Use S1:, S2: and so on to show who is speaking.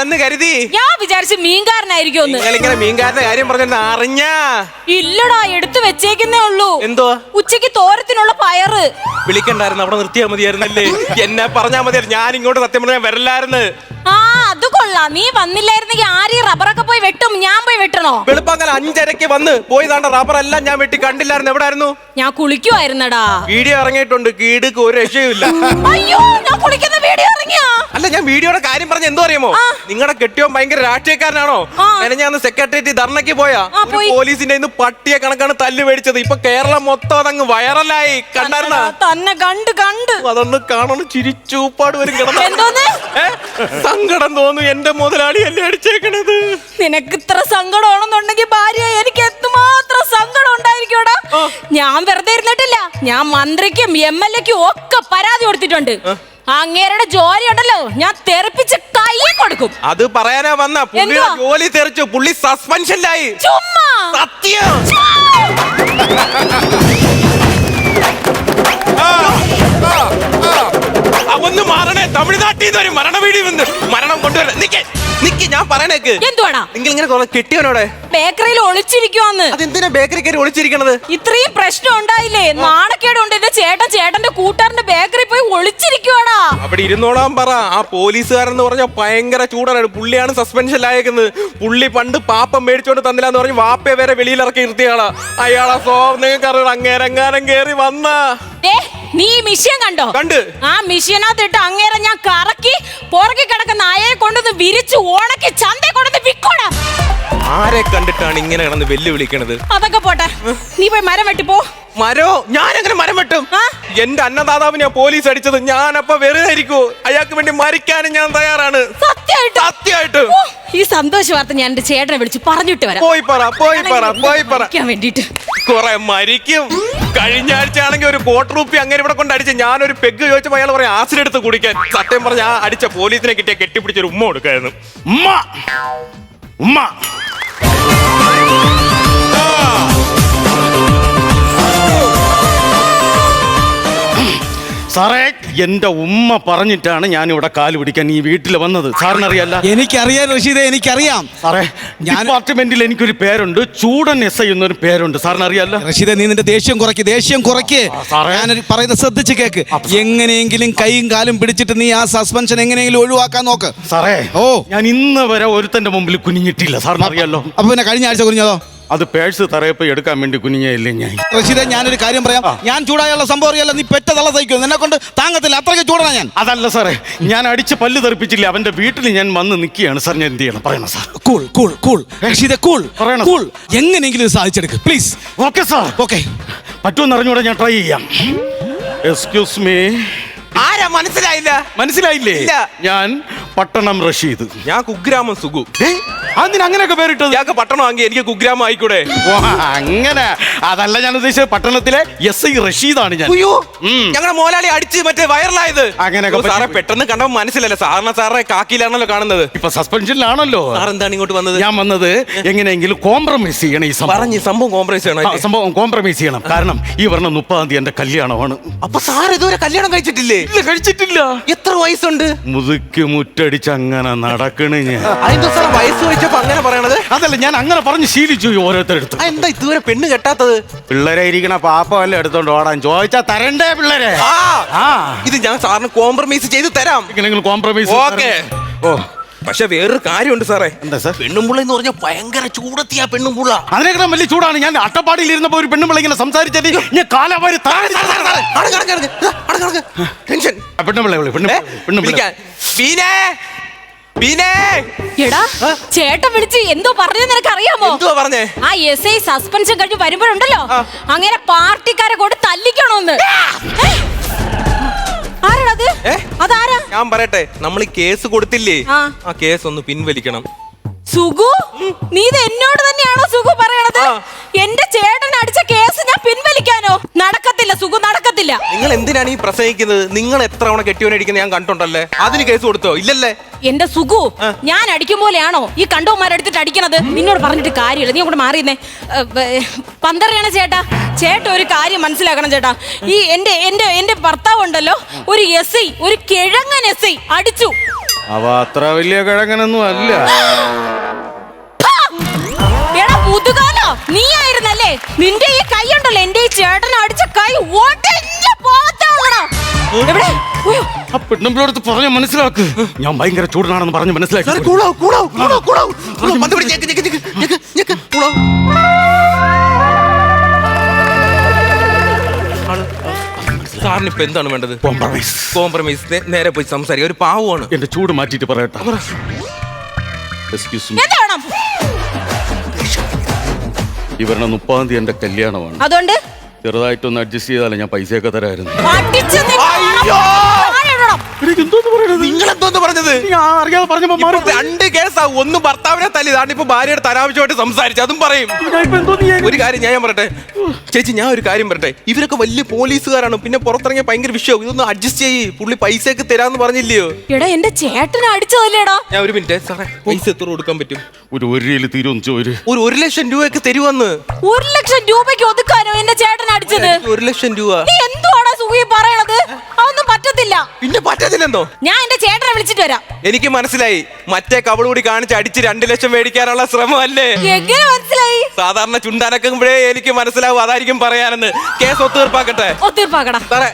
S1: ആരെന്ന് കരുതി?
S2: ഞാൻ വിചാരിച്ചു മീൻകാരനായിരിക്കും.
S1: ഇങ്ങനെ മീൻകാരന്റെ കാര്യം പറഞ്ഞ അറിഞ്ഞാ?
S2: ഇല്ലടാ, എടുത്തു വെച്ചേക്കുന്നേ ഉള്ളൂ.
S1: എന്തോ?
S2: ഉച്ചക്ക് തോരത്തിനുള്ള പയറ്.
S1: വിളിക്കണ്ടായിരുന്നു, അവിടെ നിർത്തിയാ മതിയായിരുന്നല്ലേ? എന്നെ പറഞ്ഞാ മതിയായിരുന്നു, ഞാൻ ഇങ്ങോട്ട് സത്യം പറഞ്ഞാൽ വരല്ലായിരുന്നു.
S2: ആ അത് കൊള്ളാം. നീ വന്നില്ലായിരുന്നെങ്കിൽ ആര് റബ്ബറൊക്കെ പോയി വെട്ടും? ഞാൻ പോയി വെട്ടണോ?
S1: വെളുപ്പാങ്കൽ 5:30 വന്ന് പോയി താണ്ട റബ്ബർ എല്ലാം ഞാൻ വെട്ടി കണ്ടില്ലായിരുന്നു. എവിടായിരുന്നു?
S2: ഞാൻ കുളിക്കുവായിരുന്നടാ. വീഡിയോ
S1: ഇറങ്ങിയിട്ടുണ്ട്, കീടുക്ക് ഒരു രക്ഷയുമില്ല.
S2: അയ്യോ, ഞാൻ കുളിക്കുന്ന വീഡിയോ ഇറങ്ങിയാ?
S1: അല്ല, ഞാൻ വീഡിയോയുടെ കാര്യം പറഞ്ഞ എന്തോ അറിയാമോ? നിങ്ങളുടെ കെട്ടിയോൻ ഭയങ്കര രാഷ്ട്രീയക്കാരനാണോ? ഞാൻ സെക്രട്ടേറിയറ്റ് ധർണയ്ക്ക് പോയാ പോലീസിന്റെ ഇന്ന് പട്ടിയെ കണക്കാണ് തല്ല് മേടിച്ചത്. ഇപ്പൊ കേരളം മൊത്തം അതങ്ങ് വൈറലായി. കണ്ടായിരുന്ന?
S2: തന്നെ കണ്ട്
S1: അതൊന്ന് കാണണം, ചിരിച്ചൂപ്പാട് വരും.
S2: എന്തോന്ന്
S1: സങ്കടം തോന്നുന്നു, എന്റെ മുതലാളി എന്നെ അടിച്ചേക്കണത്.
S2: നിനക്ക് ഇത്ര സങ്കടമാണെന്നുണ്ടെങ്കിൽ ഭാര്യ എനിക്ക് എത്രമാത്രം സങ്കടം ഉണ്ടായിരിക്കോടാ. ഞാൻ വെറുതെ ഇരുന്നിട്ടില്ല. ഞാൻ മന്ത്രിക്കും MLA-ക്കും ഒക്കെ പരാതി കൊടുത്തിട്ടുണ്ട്. അങ്ങേരുടെ ജോലി ഉണ്ടല്ലോ, ഞാൻ തെറിപ്പിച്ച് കൈ കൊടുക്കും.
S1: അത് പറയാനാ വന്ന പുള്ളിയുടെ ജോലി തെറിച്ചു. പുള്ളി സസ്പെൻഷനിലായി.
S2: ചുമ്മാ
S1: സത്യം. ഒന്ന് മാറണേ, തമിഴ്നാട്ടിൽ നിന്ന് ഒരു മരണ വീടി വന്ന് മരണം കൊണ്ടുവരാൻ. നിക്ക്, ഞാൻ പറയണേക്ക്.
S2: എന്തുവാടാ
S1: നിങ്ങൾ ഇങ്ങനെ കെട്ടിയോനോടെ
S2: ബേക്കറിയിൽ ഒളിച്ചിരിക്കുവാന്ന്?
S1: അതെന്തിനാ ബേക്കറി കയറി ഒളിച്ചിരിക്കണത്?
S2: ഇത്രയും പ്രശ്നം ഉണ്ടായില്ലേ, നാണക്കേടുണ്ട്. എന്റെ ചേട്ടന്റെ കൂട്ടുകാരന്റെ ബേക്കറി പോയി ഒളിച്ചിരിക്കുവാടാ.
S1: അവിടെ ഇരുന്നോളാൻ പറ. ആ പോലീസുകാരെന്ന് പറഞ്ഞ ഭയങ്കര ചൂടാണ്. പുള്ളിയാണ് സസ്പെൻഷനിലായേക്കുന്നത്. പുള്ളി പണ്ട് പാപ്പം മേടിച്ചോണ്ട് തന്നില്ല എന്ന് പറഞ്ഞ് വാപ്പയെ വരെ വെളിയിലിറക്കി നിർത്തിയാളാ. അയാളെ നിങ്ങൾക്ക് അറിയണം, അങ്ങേരങ്ങാനം കേറി വന്ന.
S2: നീ മിഷ്യൻ കണ്ടോ?
S1: കണ്ട്.
S2: ആ മിഷ്യനകത്തിട്ട് അങ്ങേരെ ഞാൻ കറക്കി പുറകെ കിടക്കുന്ന നായയെ കൊണ്ടുവന്ന് വിരിച്ചു ഉണക്കി ചന്തയെ കൊണ്ടുവന്ന് വിക്കോടാ.
S1: ആരെ കണ്ടിട്ടാണ് ഇങ്ങനെ കിടന്ന് വെല്ലുവിളിക്കണത്?
S2: അതൊക്കെ പോട്ടെ, നീ പോയി മരം വെട്ടിപ്പോ.
S1: മരോ? ഞാൻ എങ്ങനെ മരം വെട്ടും? എന്റെ അന്നദാതാവിനെ പോലീസ് അടിച്ചത്. ഞാൻ അപ്പൊ വെറുതെ ഇരിക്കൂ? അയാൾക്ക് വേണ്ടി മരിക്കാനും ഞാൻ തയ്യാറാണ്. സത്യമായിട്ട്.
S2: ഈ സന്തോഷ വാർത്ത ഞാൻ എന്റെ ചേട്ടനെ വിളിച്ച് പറഞ്ഞിട്ട് വരാം.
S1: പോയി പറ
S2: വേണ്ടിട്ട്
S1: കൊറേ മരിക്കും. കഴിഞ്ഞ ആഴ്ച ആണെങ്കിൽ ഒരു കോട്ട് റൂപ്പി അങ്ങനെ ഇവിടെ കൊണ്ട് അടിച്ച് ഞാനൊരു പെഗ് ചോദിച്ചപ്പോ അയാൾ പറയാം ആസിഡ് എടുത്ത് കുടിക്കാൻ. സത്യം പറഞ്ഞ ആ അടിച്ച പോലീസിനെ കിട്ടിയ കെട്ടിപ്പിടിച്ചൊരു ഉമ്മ കൊടുക്കായിരുന്നു. ഉമ്മ
S3: സാറേ, എന്റെ ഉമ്മ പറഞ്ഞിട്ടാണ് ഞാൻ ഇവിടെ കാല് പിടിക്കാൻ ഈ വീട്ടിൽ വന്നത്. സാറിനറിയാല്ല?
S4: എനിക്കറിയാം റഷീദേ, എനിക്കറിയാം.
S3: സാറേ, ഡിപ്പാർട്ട്മെന്റിൽ എനിക്കൊരു പേരുണ്ട്, ചൂടൻ SI എന്നൊരു പേരുണ്ട്. സാറിനറിയാല്ല?
S4: റഷീദേ, നീ നിന്റെ ദേഷ്യം കുറയ്ക്ക്. ഞാൻ പറയുന്നത് ശ്രദ്ധിച്ച് കേക്ക്. എങ്ങനെയെങ്കിലും കൈയും കാലും പിടിച്ചിട്ട് നീ ആ സസ്പെൻഷൻ എങ്ങനെയെങ്കിലും ഒഴിവാക്കാൻ നോക്ക്.
S3: സാറേ, ഞാൻ ഇന്ന് വരെ ഒരുത്തന്റെ മുമ്പിൽ കുനിഞ്ഞിട്ടില്ല. സാറിനറിയാലോ?
S4: അപ്പൊ പിന്നെ കഴിഞ്ഞ ആഴ്ച കുനിഞ്ഞതോ?
S3: അത് പേഴ്സ് തറയപ്പോ എടുക്കാൻ വേണ്ടി കുനിഞ്ഞല്ലേ ഞാൻ.
S4: റഷീദേ, ഞാനൊരു കാര്യം പറയാം. ഞാൻ ചൂടായുള്ള സംഭവം അറിയാലോ. നീ പെറ്റ തള്ള സഹിക്കും, എന്നെ കൊണ്ട് താങ്ങത്തില്ല. അത്രയ്ക്ക് ചൂടാണ് ഞാൻ.
S3: അതല്ല സാറേ, ഞാൻ അടിച്ച് പല്ല് തെറിപ്പിച്ചില്ല. അവന്റെ വീട്ടിൽ ഞാൻ വന്ന് നിൽക്കുകയാണ് സാർ. ഞാൻ എന്ത് ചെയ്യണം പറയണം സാർ?
S4: കൂൾ റഷീദേ, കൂൾ. എങ്ങനെയെങ്കിലും സാധിച്ചെടുക്ക് പ്ലീസ്.
S3: Okay sir,
S4: okay.
S3: പറ്റുമെന്ന് അറിഞ്ഞൂടെ, ഞാൻ ട്രൈ ചെയ്യാം. Excuse me.
S1: ആരാ? മനസ്സിലായില്ലേ?
S3: ഞാൻ പട്ടണം റഷീദ്.
S1: ഞാൻ കുഗ്രാമം സുഗു.
S3: അതിന് അങ്ങനെയൊക്കെ പേരിട്ടത്?
S1: ഞാൻ പട്ടണം വാങ്ങി, എനിക്ക് കുഗ്രാമം ആയിക്കൂടെ?
S3: അങ്ങനെ അതല്ല ഞാൻ ഉദ്ദേശിച്ചത്. പട്ടണത്തിലെ SI റഷീദാണ് ഞാൻ.
S1: ഞങ്ങളുടെ മോലാളി അടിച്ച് മറ്റേ വൈറലായത്.
S3: അങ്ങനെയൊക്കെ
S1: സാറെ പെട്ടെന്ന് കണ്ടപ്പോൾ മനസ്സിലല്ല. സാറിന് സാറെ കാക്കിയിലാണല്ലോ കാണുന്നത്.
S3: ഇപ്പൊ സസ്പെൻഷനിലാണല്ലോ.
S1: സാർ എന്താണ് ഇങ്ങോട്ട് വന്നത്?
S3: ഞാൻ വന്നത് എങ്ങനെയെങ്കിലും കോംപ്രമൈസ് ചെയ്യണം. ഈ
S1: സംഭവം
S3: കോംപ്രമൈസ് ചെയ്യണം. കാരണം ഈ പറഞ്ഞ 30-ാം തീയതി എന്റെ കല്യാണമാണ്.
S1: അപ്പൊ സാർ ഇതുവരെ കല്യാണം കഴിച്ചിട്ടില്ലേ?
S3: ഇല്ല, കഴിച്ചിട്ടില്ല.
S1: എത്ര വയസ്സുണ്ട്?
S3: മുതുക്ക് മുറ്റടിച്ച് അങ്ങനെ നടക്കണ് ഞാൻ.
S1: അതിന്റെ സാർ വയസ്സ് ചോദിച്ചപ്പോ അങ്ങനെ പറയണത്?
S3: അതല്ല, ഞാൻ അങ്ങനെ പറഞ്ഞ് ശീലിച്ചു ഓരോരുത്തരെടുത്ത്.
S1: എന്താ ഇതുവരെ പെണ്ണ് കെട്ടാത്തത്?
S3: പിള്ളേരെ ഇരിക്കണ പാപ്പല്ലേ എടുത്തോണ്ട് ഓടാൻ ചോദിച്ചാ തരണ്ടേ പിള്ളേരെ?
S1: ഇത് ഞാൻ സാറിന് കോംപ്രമൈസ് ചെയ്ത് തരാം.
S3: കോംപ്രമൈസ്.
S1: ഓക്കെ. പക്ഷെ വേറൊരു കാര്യമുണ്ട് സാറേ.
S3: എന്താ സാർ?
S1: പെണ്ണുമ്പുള്ള എന്ന് പറഞ്ഞാൽ ഭയങ്കര ചൂടത്തിയാ പെണ്ണുമ്പുള്ള.
S3: അതിനേക്കാളും വലിയ ചൂടാണ്. ഞാൻ അട്ടപ്പാടിയിൽ ഇരുന്നപ്പോ ഒരു പെണ്ണുമ്പിള്ള ഇങ്ങനെ സംസാരിച്ചിട്ട് ഞാൻ കാലാവാരി
S1: ടെൻഷൻ.
S2: എടാ, ചേട്ടൻ വിളിച്ച് എന്തോ പറഞ്ഞു നിനക്ക് അറിയാമോ?
S1: എന്തുവാ പറഞ്ഞേ?
S2: ആ SI സസ്പെൻഷൻ കഴിഞ്ഞ് വരുമ്പോഴുണ്ടല്ലോ, അങ്ങനെ പാർട്ടിക്കാരെ കൊണ്ട് തല്ലിക്കണോന്ന്. ആരാണത്? അതാരാ?
S1: ഞാൻ പറയട്ടെ, നമ്മൾ കേസ് കൊടുത്തില്ലേ, ആ കേസ് ഒന്ന് പിൻവലിക്കണം.
S2: സുഗു, നീ ഇത് എന്നോട് തന്നെയാണോ സുഗു പറയണത്? എന്റെ ചേട്ടൻ അടിച്ച കേസ് ഞാൻ പിൻവലിക്കാനോ? നടക്കത്തില്ല സുഗു, നടക്കത്തില്ല.
S1: നിങ്ങൾ എന്തിനാണ് ഈ പ്രസംഗിക്കുന്നത്? നിങ്ങൾ എത്ര തവണ കെട്ടിയോനടിക്കുന്നത് ഞാൻ കണ്ടോണ്ടല്ലേ. അതിന് കേസ് കൊടുത്തോ? ഇല്ലല്ലേ.
S2: എന്റെ സുഗു, ഞാൻ അടിക്കും പോലെയാണോ ഈ കണ്ടവന്മാരെടുത്തിട്ട് അടിക്കണത്? നിന്നോട് പറഞ്ഞിട്ട് കാര്യമില്ല, നീ അങ്ങോട്ട് മാറിയുന്നേ. പന്തറിയാണ് ചേട്ടാ ഒരു കാര്യം മനസ്സിലാക്കണം ചേട്ടാ. ഈ എന്റെ ഭർത്താവ് ഉണ്ടല്ലോ, ഒരു SI, ഒരു കിഴങ്ങൻ SI അടിച്ചു.
S3: അവ അത്ര വലിയ കിഴങ്ങനൊന്നും അല്ല.
S2: എടാ മുതുകാലോ, നീ ആയിരുന്നല്ലേ? നിന്റെ ഈ കൈ ഉണ്ടല്ലോ, എന്റെ ഈ ചേട്ടൻ അടിച്ച കൈ ഒടിഞ്ഞു പോകത്തുള്ളടാ. എവിടെ? ഉയ്യോ.
S3: ആ പെണ്ണുമ്പിളോടത്ത് പറഞ്ഞ മനസ്സിലാക്ക്. ഞാൻ ഭയങ്കര ചൂടനാണെന്ന് പറഞ്ഞ് മനസ്സിലാക്കി.
S1: സാറിന് ഇപ്പൊ എന്താണ് വേണ്ടത്? കോംപ്രമൈസ്. നേരെ പോയി സംസാരിക്കുക. ഒരു പാവമാണ്.
S3: എന്റെ ചൂട് മാറ്റിട്ട് പറയട്ടെ. Excuse me.
S2: എന്താ വേണം?
S3: ഇവരുടെ 30-ാം തീയതി എന്റെ കല്യാണമാണ്.
S2: അതുകൊണ്ട്
S3: ചെറുതായിട്ടൊന്ന് അഡ്ജസ്റ്റ് ചെയ്താലേ ഞാൻ പൈസയൊക്കെ തരായിരുന്നു.
S2: അടിച്ച് നീ
S1: നിങ്ങളെന്തോന്ന് പറഞ്ഞത്?
S3: അറിയാതെ പറഞ്ഞപ്പോ
S1: ഇപ്പൊ 2 കേസാവും. ഒന്ന് ഭർത്താവിനെ തല്ലി, ഇതാണ്ട് ഇപ്പൊ ഭാര്യയുടെ തരാവശ്യമായിട്ട് സംസാരിച്ചു. അതും പറയും. ഒരു കാര്യം ഞാൻ പറയട്ടെ ചേച്ചി, ഞാൻ ഒരു കാര്യം പറയട്ടെ. ഇവരൊക്കെ വലിയ പോലീസുകാരാണ്. പിന്നെ പുറത്തിറങ്ങിയ ഭയങ്കര വിഷയം. ഇതൊന്ന് അഡ്ജസ്റ്റ് ചെയ്യ്. പുള്ളി പൈസയൊക്കെ തരാന്ന് പറഞ്ഞില്ലയോ?
S2: എടാ, എന്റെ ചേട്ടനെ അടിച്ചതല്ലേടാ.
S1: ഞാൻ ഒരു മിനിറ്റ് സാറേ, പൈസ എത്ര കൊടുക്കാൻ പറ്റും?
S3: ഒരു രൂപയിൽ തീരുമെന്ന് ചോര്.
S1: ഒരു 1 ലക്ഷം രൂപയൊക്കെ തരുവന്ന്.
S2: 1 ലക്ഷം രൂപയ്ക്ക് ഒതുക്കാനോ എന്റെ ചേട്ടൻ അടിച്ചത്?
S1: 1 ലക്ഷം രൂപ.
S2: നീ എന്തുവാടാ സുഖി പറയണത്? അതൊന്നും പറ്റത്തില്ല.
S1: പിന്നെ പറ്റത്തില്ലെന്നോ?
S2: ഞാൻ എന്റെ ചേട്ടനെ വിളിച്ചിട്ട് വരാം.
S1: എനിക്ക് മനസ്സിലായി. മറ്റേ കവളുകൂടി കാണിച്ച് അടിച്ച് 2 ലക്ഷം മേടിക്കാനുള്ള ശ്രമമല്ലേ?
S2: എങ്ങനെ മനസ്സിലായി?
S1: സാധാരണ ചുണ്ടാനക്കുമ്പോഴേ എനിക്ക് മനസ്സിലാവും അതായിരിക്കും പറയാനെന്ന്. കേസ് ഒത്തീർപ്പാക്കട്ടെ.
S2: ഒത്തീർപ്പാക്കടാ.
S1: സാറേ